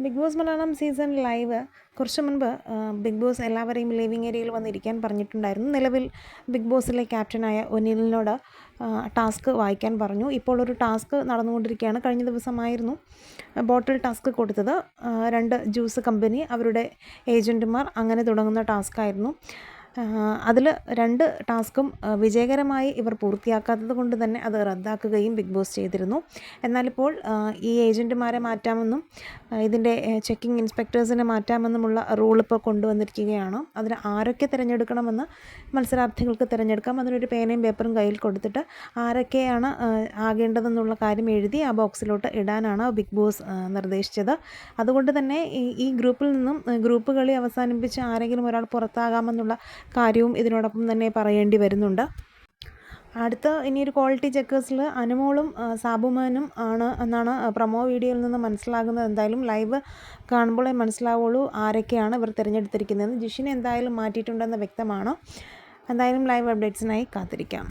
Big boss Malayalam season live കുറച്ച് മുൻപ് big boss എല്ലാവരെയും ലിവിങ് ഏരിയയിൽ വന്നിരിക്കാൻ പറഞ്ഞിട്ടുണ്ടായിരുന്നു. നിലവിൽ ബിഗ് ബോസിലെ ക്യാപ്റ്റനായ ഒനിലിനോട് ടാസ്ക് വായിക്കാൻ പറഞ്ഞു. ഇപ്പോൾ ഒരു ടാസ്ക് നടന്നുകൊണ്ടിരിക്കുകയാണ്. കഴിഞ്ഞ ദിവസമായിരുന്നു ബോട്ടിൽ ടാസ്ക് കൊടുത്തത്. 2 ജ്യൂസ് കമ്പനി, അവരുടെ ഏജൻറ്റുമാർ, അങ്ങനെ തുടങ്ങുന്ന ടാസ്ക്കായിരുന്നു. അതിൽ 2 ടാസ്കും വിജയകരമായി ഇവർ പൂർത്തിയാക്കാത്തത് കൊണ്ട് തന്നെ അത് റദ്ദാക്കുകയും ബിഗ് ബോസ് ചെയ്തിരുന്നു. എന്നാലിപ്പോൾ ഈ ഏജൻറ്റുമാരെ മാറ്റാമെന്നും ഇതിൻ്റെ ചെക്കിംഗ് ഇൻസ്പെക്ടേഴ്സിനെ മാറ്റാമെന്നുമുള്ള റൂൾ ഇപ്പോൾ കൊണ്ടുവന്നിരിക്കുകയാണ്. അതിന് ആരൊക്കെ തിരഞ്ഞെടുക്കണമെന്ന് മത്സരാർത്ഥികൾക്ക് തിരഞ്ഞെടുക്കാം. അതിനൊരു പേനയും പേപ്പറും കയ്യിൽ കൊടുത്തിട്ട് ആരൊക്കെയാണ് ആകേണ്ടതെന്നുള്ള കാര്യം എഴുതി ആ ബോക്സിലോട്ട് ഇടാനാണ് ബിഗ് ബോസ് നിർദ്ദേശിച്ചത്. അതുകൊണ്ട് തന്നെ ഈ ഗ്രൂപ്പിൽ നിന്നും ഗ്രൂപ്പ് കളി അവസാനിപ്പിച്ച് ആരെങ്കിലും ഒരാൾ പുറത്താകാമെന്നുള്ള കാര്യവും ഇതിനോടൊപ്പം തന്നെ പറയേണ്ടി വരുന്നുണ്ട്. അടുത്ത ഇനിയൊരു ക്വാളിറ്റി ചെക്കേഴ്സിൽ അനുമോളും സാബുമാനും ആണ് എന്നാണ് പ്രൊമോ വീഡിയോയിൽ നിന്ന് മനസ്സിലാകുന്നത്. എന്തായാലും ലൈവ് കാണുമ്പോഴേ മനസ്സിലാവുള്ളൂ ആരൊക്കെയാണ് ഇവർ തിരഞ്ഞെടുത്തിരിക്കുന്നതെന്ന്. ജിഷിനെ എന്തായാലും മാറ്റിയിട്ടുണ്ടെന്ന് വ്യക്തമാണ്. എന്തായാലും ലൈവ് അപ്ഡേറ്റ്സിനായി കാത്തിരിക്കാം.